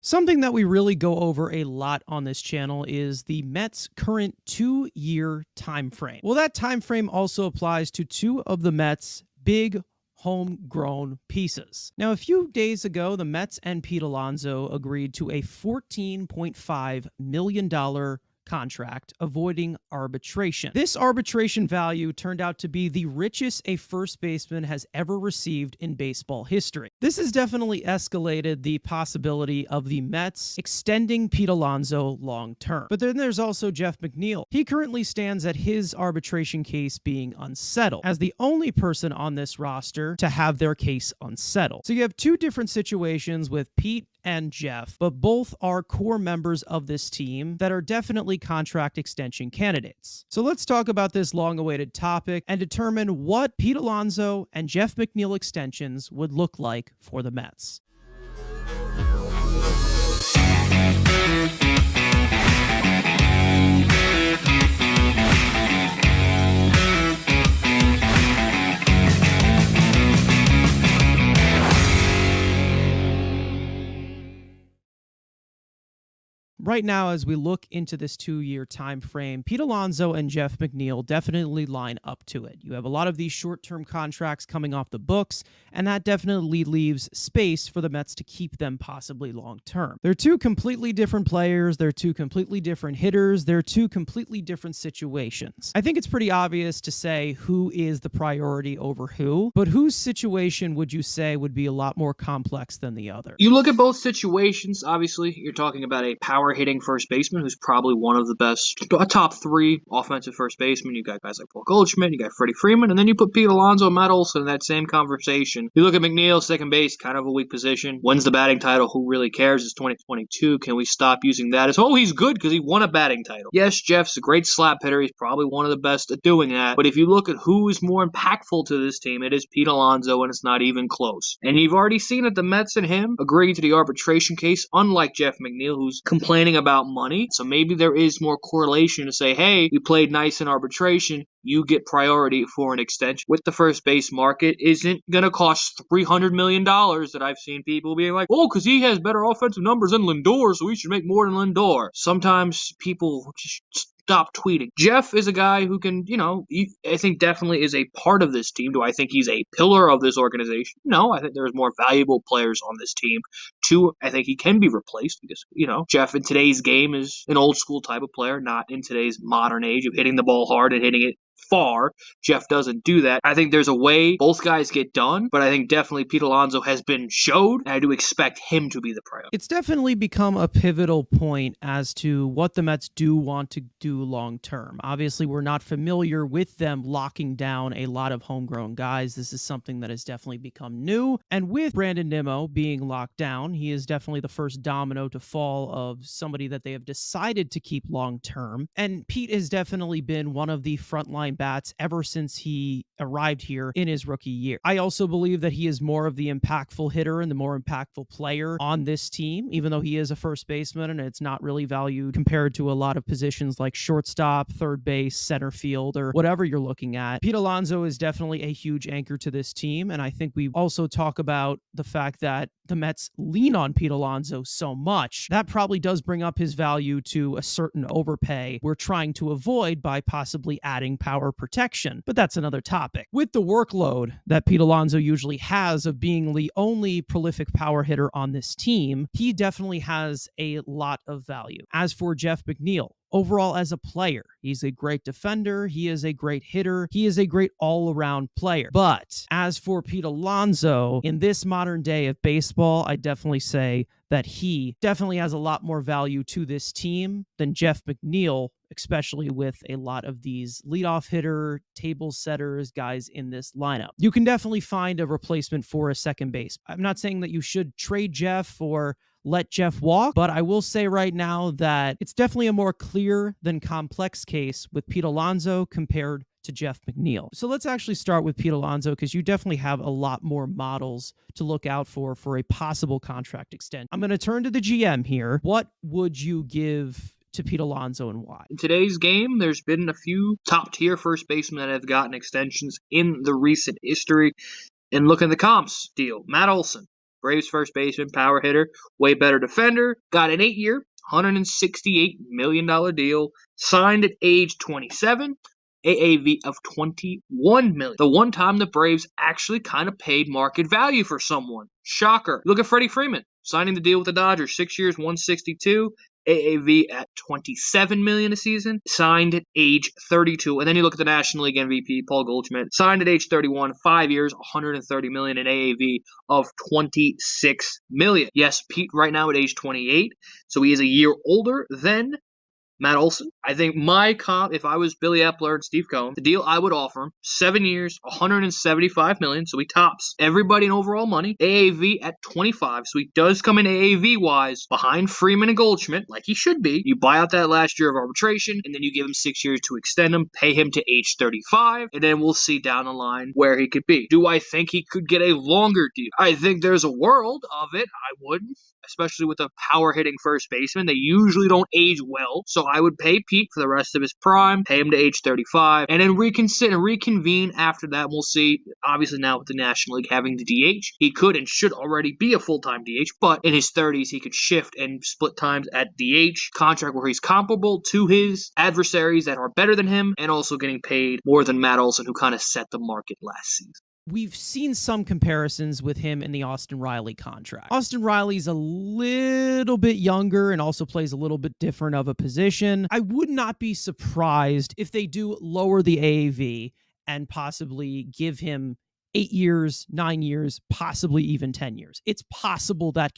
Something that we really go over a lot on this channel is the Mets' current 2-year time frame. Well, that time frame also applies to two of the Mets' big homegrown pieces. Now, a few days ago, the Mets and Pete Alonso agreed to a $14.5 million contract, avoiding arbitration. This arbitration value turned out to be the richest a first baseman has ever received in baseball history. This has definitely escalated the possibility of the Mets extending Pete Alonso long term. But then there's also Jeff McNeil. He currently stands at his arbitration case being unsettled, as the only person on this roster to have their case unsettled. So you have two different situations with Pete and Jeff, but both are core members of this team that are definitely contract extension candidates. So let's talk about this long-awaited topic and determine what Pete Alonso and Jeff McNeil extensions would look like for the Mets. Right now, as we look into this 2-year time frame, Pete Alonso and Jeff McNeil definitely line up to it. You have a lot of these short-term contracts coming off the books, and that definitely leaves space for the Mets to keep them possibly long-term. They're two completely different players. They're two completely different hitters. They're two completely different situations. I think it's pretty obvious to say who is the priority over who, but whose situation would you say would be a lot more complex than the other? You look at both situations, obviously, you're talking about a power hitting first baseman who's probably one of the best, a top three offensive first baseman. You got guys like Paul Goldschmidt, you got Freddie Freeman, and then you put Pete Alonso and Matt Olson in that same conversation. You look at McNeil, second base, kind of a weak position. When's the batting title? Who really cares? It's 2022. Can we stop using that as, oh, he's good because he won a batting title? Yes, Jeff's a great slap hitter. He's probably one of the best at doing that. But if you look at who is more impactful to this team, it is Pete Alonso, and it's not even close. And you've already seen that the Mets and him agreeing to the arbitration case, unlike Jeff McNeil, who's complaining about money. So maybe there is more correlation to say, hey, you played nice in arbitration, you get priority for an extension. With the first base market, isn't going to cost $300 million that I've seen people being like, oh, because he has better offensive numbers than Lindor, so we should make more than Lindor. Sometimes people just stop tweeting. Jeff is a guy who can, I think definitely is a part of this team. Do I think he's a pillar of this organization? No, I think there's more valuable players on this team. Two, I think he can be replaced because, Jeff in today's game is an old school type of player, not in today's modern age of hitting the ball hard and hitting it far. Jeff doesn't do that. I think there's a way both guys get done, but I think definitely Pete Alonso has been showed, and I do expect him to be the priority. It's definitely become a pivotal point as to what the Mets do want to do long term. Obviously, we're not familiar with them locking down a lot of homegrown guys. This is something that has definitely become new, and with Brandon Nimmo being locked down, he is definitely the first domino to fall of somebody that they have decided to keep long term, and Pete has definitely been one of the frontline bats ever since he arrived here in his rookie year. I also believe that he is more of the impactful hitter and the more impactful player on this team, even though he is a first baseman and it's not really valued compared to a lot of positions like shortstop, third base, center field, or whatever you're looking at. Pete Alonso is definitely a huge anchor to this team, and I think we also talk about the fact that the Mets lean on Pete Alonso so much. That probably does bring up his value to a certain overpay we're trying to avoid by possibly adding power protection, but that's another topic. With the workload that Pete Alonso usually has of being the only prolific power hitter on this team, he definitely has a lot of value. As for Jeff McNeil, overall as a player, he's a great defender, he is a great hitter, he is a great all-around player. But as for Pete Alonso, in this modern day of baseball, I definitely say that he definitely has a lot more value to this team than Jeff McNeil, especially with a lot of these leadoff hitter, table setters, guys in this lineup. You can definitely find a replacement for a second base. I'm not saying that you should trade Jeff or let Jeff walk, but I will say right now that it's definitely a more clear than complex case with Pete Alonso compared to Jeff McNeil. So let's actually start with Pete Alonso because you definitely have a lot more models to look out for a possible contract extension. I'm going to turn to the GM here. What would you give to Pete Alonso and why? In today's game, there's been a few top-tier first basemen that have gotten extensions in the recent history. And look at the comps deal. Matt Olson, Braves first baseman, power hitter, way better defender. Got an 8-year, $168 million deal. Signed at age 27. AAV of $21 million. The one time the Braves actually kind of paid market value for someone. Shocker. Look at Freddie Freeman signing the deal with the Dodgers, 6 years, 162. AAV at $27 million a season, signed at age 32. And then you look at the National League MVP, Paul Goldschmidt, signed at age 31, 5 years, $130 million, and AAV of $26 million. Yes, Pete right now at age 28, so he is a year older than Matt Olson. I think my comp, if I was Billy Epler and Steve Cohen, the deal I would offer him, 7 years, $175 million, so he tops everybody in overall money. AAV at 25, so he does come in AAV-wise behind Freeman and Goldschmidt, like he should be. You buy out that last year of arbitration, and then you give him 6 years to extend him, pay him to age 35, and then we'll see down the line where he could be. Do I think he could get a longer deal? I think there's a world of it. I wouldn't. Especially with a power-hitting first baseman. They usually don't age well. So I would pay Pete for the rest of his prime, pay him to age 35, and then reconvene after that. We'll see. Obviously now with the National League having the DH, he could and should already be a full-time DH, but in his 30s, he could shift and split times at DH. Contract where he's comparable to his adversaries that are better than him, and also getting paid more than Matt Olson, who kind of set the market last season. We've seen some comparisons with him in the Austin Riley contract. Austin Riley's a little bit younger and also plays a little bit different of a position. I would not be surprised if they do lower the AAV and possibly give him 8 years, 9 years, possibly even 10 years. It's possible that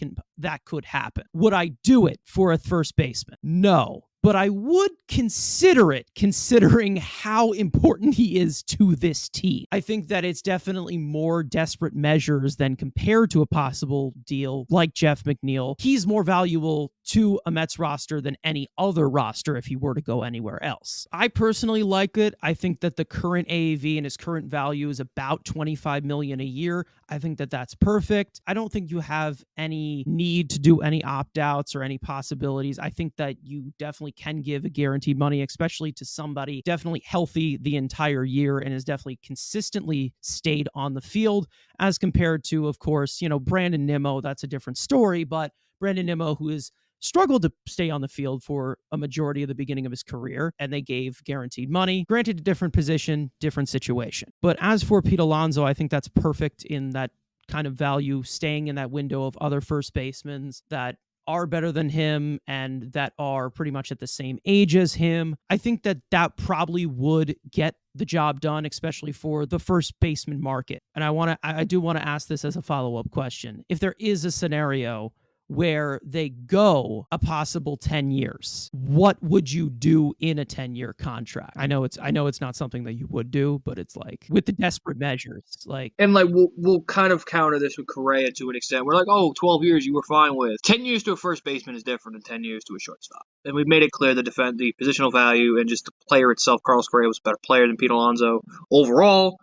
could happen. Would I do it for a first baseman? No. But I would consider it, considering how important he is to this team. I think that it's definitely more desperate measures than compared to a possible deal like Jeff McNeil. He's more valuable to a Mets roster than any other roster if he were to go anywhere else. I personally like it. I think that the current AAV and his current value is about $25 million a year. I think that that's perfect. I don't think you have any need to do any opt-outs or any possibilities. I think that you definitely can give a guaranteed money, especially to somebody definitely healthy the entire year and has definitely consistently stayed on the field, as compared to, of course, Brandon Nimmo. That's a different story, but Brandon Nimmo, who has struggled to stay on the field for a majority of the beginning of his career, and they gave guaranteed money. Granted, a different position, different situation. But as for Pete Alonso, I think that's perfect in that kind of value, staying in that window of other first basemen that are better than him and that are pretty much at the same age as him. I think that probably would get the job done, especially for the first baseman market. And I do want to ask this as a follow-up question. If there is a scenario where they go a possible 10 years, what would you do in a 10-year contract? I know it's not something that you would do, but it's like with the desperate measures, like. And we'll kind of counter this with Correa to an extent. We're like, 12 years you were fine with. 10 years to a first baseman is different than 10 years to a shortstop. And we've made it clear the positional value and just the player itself. Carlos Correa was a better player than Pete Alonso overall.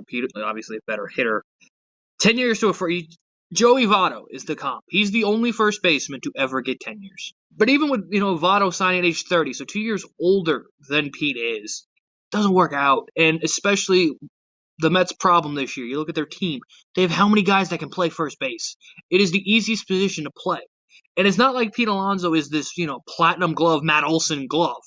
Pete, obviously a better hitter. 10 years to a first. Joey Votto is the comp. He's the only first baseman to ever get 10 years. But even with, Votto signing at age 30, so 2 years older than Pete is, doesn't work out. And especially the Mets' problem this year, you look at their team, they have how many guys that can play first base? It is the easiest position to play. And it's not like Pete Alonso is this, platinum glove, Matt Olson glove.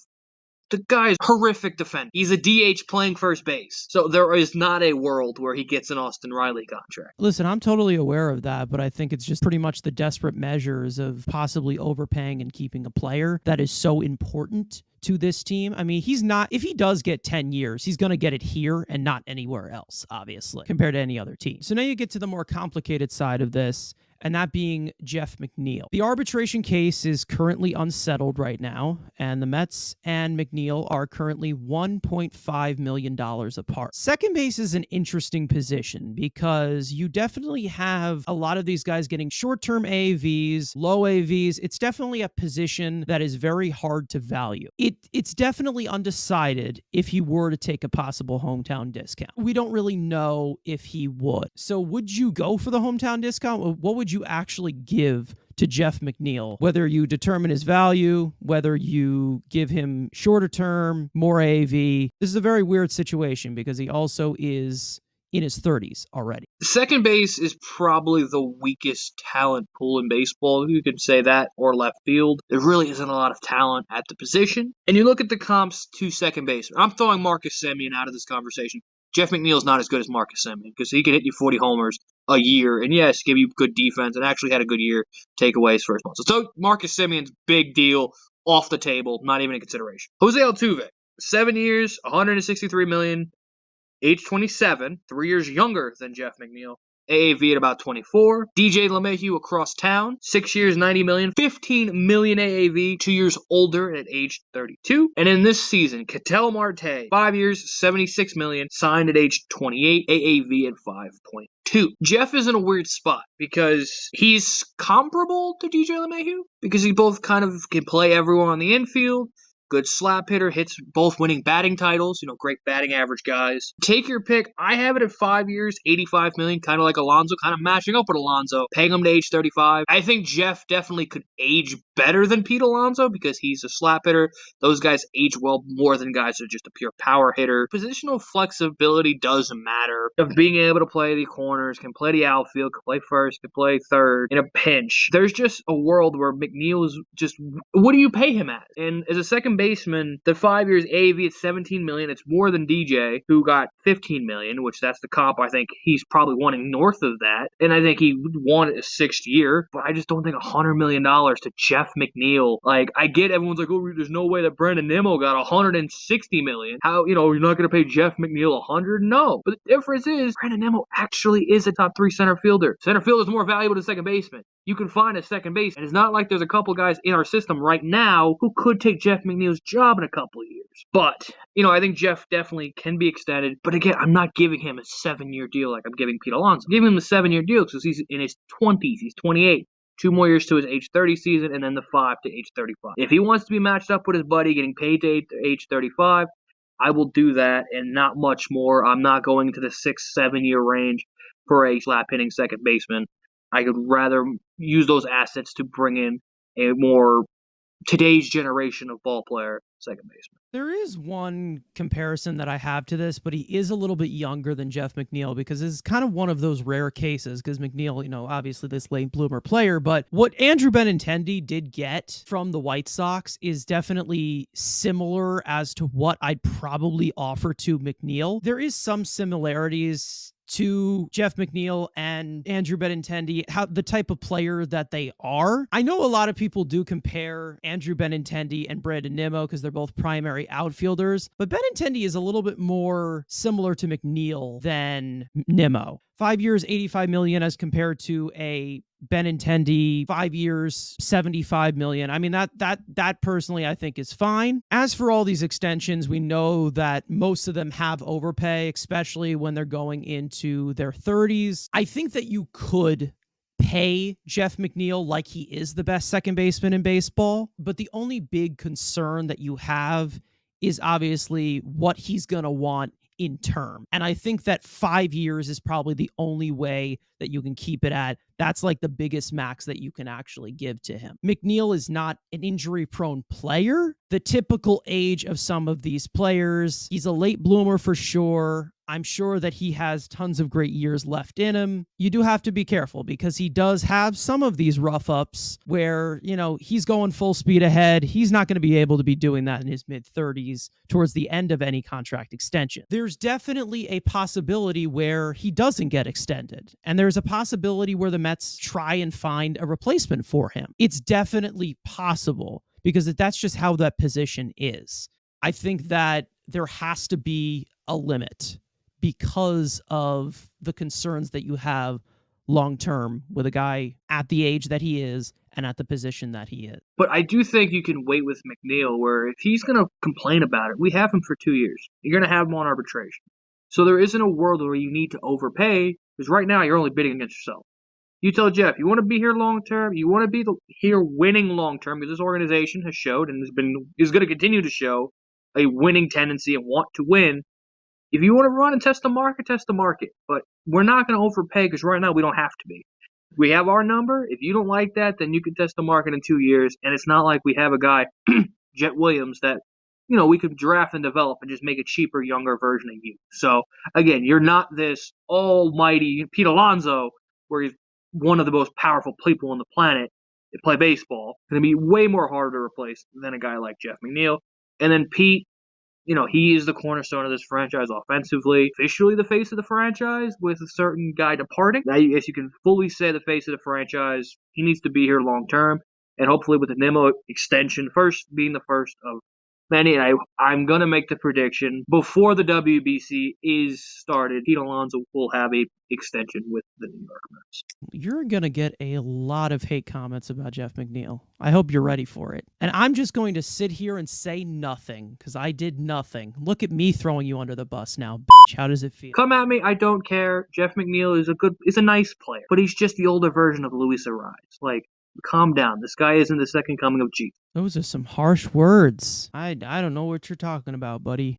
The guy is horrific defender. He's a DH playing first base. So there is not a world where he gets an Austin Riley contract. Listen, I'm totally aware of that, but I think it's just pretty much the desperate measures of possibly overpaying and keeping a player that is so important to this team. I mean, if he does get 10 years, he's going to get it here and not anywhere else, obviously, compared to any other team. So now you get to the more complicated side of this, and that being Jeff McNeil. The arbitration case is currently unsettled right now, and the Mets and McNeil are currently $1.5 million apart. Second base is an interesting position because you definitely have a lot of these guys getting short-term AAVs, low AVs. It's definitely a position that is very hard to value. It's definitely undecided if he were to take a possible hometown discount. We don't really know if he would. So would you go for the hometown discount? What would you actually give to Jeff McNeil? Whether you determine his value, whether you give him shorter term, more AAV. This is a very weird situation because he also is in his 30s already. Second base is probably the weakest talent pool in baseball. You could say that, or left field. There really isn't a lot of talent at the position. And you look at the comps to second base. I'm throwing Marcus Semien out of this conversation. Jeff McNeil's not as good as Marcus Semien because he can hit you 40 homers a year, and yes, give you good defense, and actually had a good year, take away his first month. So Marcus Semien's big deal, off the table, not even in consideration. Jose Altuve, 7 years, $163 million. Age 27, 3 years younger than Jeff McNeil. AAV at about 24. DJ LeMahieu across town, 6 years, $90 million, $15 million AAV, 2 years older at age 32. And in this season, Ketel Marte, 5 years, $76 million, signed at age 28, AAV at 5.2. Jeff is in a weird spot because he's comparable to DJ LeMahieu because he both kind of can play everyone on the infield. Good slap hitter, hits both winning batting titles, great batting average guys. Take your pick. I have it at 5 years, $85 million, kind of like Alonso, kind of matching up with Alonso, paying him to age 35. I think Jeff definitely could age better than Pete Alonso because he's a slap hitter. Those guys age well more than guys that are just a pure power hitter. Positional flexibility does matter. Of being able to play the corners, can play the outfield, can play first, can play third in a pinch. There's just a world where McNeil is just, what do you pay him at? And as a second baseman, the 5 years AAV at $17 million. It's more than DJ, who got $15 million, which that's the comp. I think he's probably wanting north of that. And I think he would want a sixth year, but I just don't think $100 million to Jeff McNeil. Like, I get everyone's like, oh, there's no way that Brandon Nimmo got $160 million. How, you're not going to pay Jeff McNeil $100? No. But the difference is, Brandon Nimmo actually is a top 3 center fielder. Center fielder is more valuable than second baseman. You can find a second base, and it's not like there's a couple guys in our system right now who could take Jeff McNeil's job in a couple of years. But, I think Jeff definitely can be extended. But again, I'm not giving him a 7-year deal like I'm giving Pete Alonso. I'm giving him a 7-year deal because he's in his 20s. He's 28. 2 more years to his age 30 season, and then the 5 to age 35. If he wants to be matched up with his buddy, getting paid to age 35, I will do that, and not much more. I'm not going into the 6-7 year range for a slap hitting second baseman. I could rather use those assets to bring in a more today's generation of ball player second baseman. There is one comparison that I have to this, but he is a little bit younger than Jeff McNeil because it's kind of one of those rare cases because McNeil, obviously this late bloomer player, but what Andrew Benintendi did get from the White Sox is definitely similar as to what I'd probably offer to McNeil. There is some similarities to Jeff McNeil and Andrew Benintendi, how the type of player that they are. I know a lot of people do compare Andrew Benintendi and Brandon Nimmo because they're both primary outfielders, but Benintendi is a little bit more similar to McNeil than Nimmo. 5 years, $85 million as compared to a Benintendi 5 years, $75 million. I mean, that personally I think is fine. As for all these extensions, we know that most of them have overpay, especially when they're going into their 30s. I think that you could pay Jeff McNeil like he is the best second baseman in baseball, but the only big concern that you have is obviously what he's going to want in term. And I think that 5 years is probably the only way that you can keep it at. That's like the biggest max that you can actually give to him. McNeil is not an injury-prone player. The typical age of some of these players, he's a late bloomer for sure. I'm sure that he has tons of great years left in him. You do have to be careful because he does have some of these rough ups where, he's going full speed ahead. He's not going to be able to be doing that in his mid-30s towards the end of any contract extension. There's definitely a possibility where he doesn't get extended. And there's a possibility where the Mets try and find a replacement for him. It's definitely possible because that's just how that position is. I think that there has to be a limit because of the concerns that you have long-term with a guy at the age that he is and at the position that he is. But I do think you can wait with McNeil where if he's going to complain about it, we have him for 2 years. You're going to have him on arbitration. So there isn't a world where you need to overpay because right now you're only bidding against yourself. You tell Jeff, you want to be here long-term, you want to be here winning long-term because this organization has showed and is going to continue to show a winning tendency and want to win. If you want to run and test the market, test the market. But we're not going to overpay because right now we don't have to be. We have our number. If you don't like that, then you can test the market in 2 years. And it's not like we have a guy, Jet Williams, that we could draft and develop and just make a cheaper, younger version of you. So again, you're not this almighty Pete Alonso where he's one of the most powerful people on the planet that play baseball. It's going to be way more hard to replace than a guy like Jeff McNeil. And then Pete, he is the cornerstone of this franchise offensively, officially the face of the franchise with a certain guy departing. Now, I guess you can fully say the face of the franchise. He needs to be here long term, and hopefully with the Nimmo extension, being the first of many. And I'm going to make the prediction before the WBC is started, Pete Alonso will have a extension with the New York Mets. You're going to get a lot of hate comments about Jeff McNeil. I hope you're ready for it. And I'm just going to sit here and say nothing because I did nothing. Look at me throwing you under the bus now, bitch. How does it feel? Come at me, I don't care. Jeff McNeil is a nice player, but he's just the older version of Luis Ariz. Like, calm down. This guy isn't the second coming of Jesus. Those are some harsh words. I don't know what you're talking about, buddy.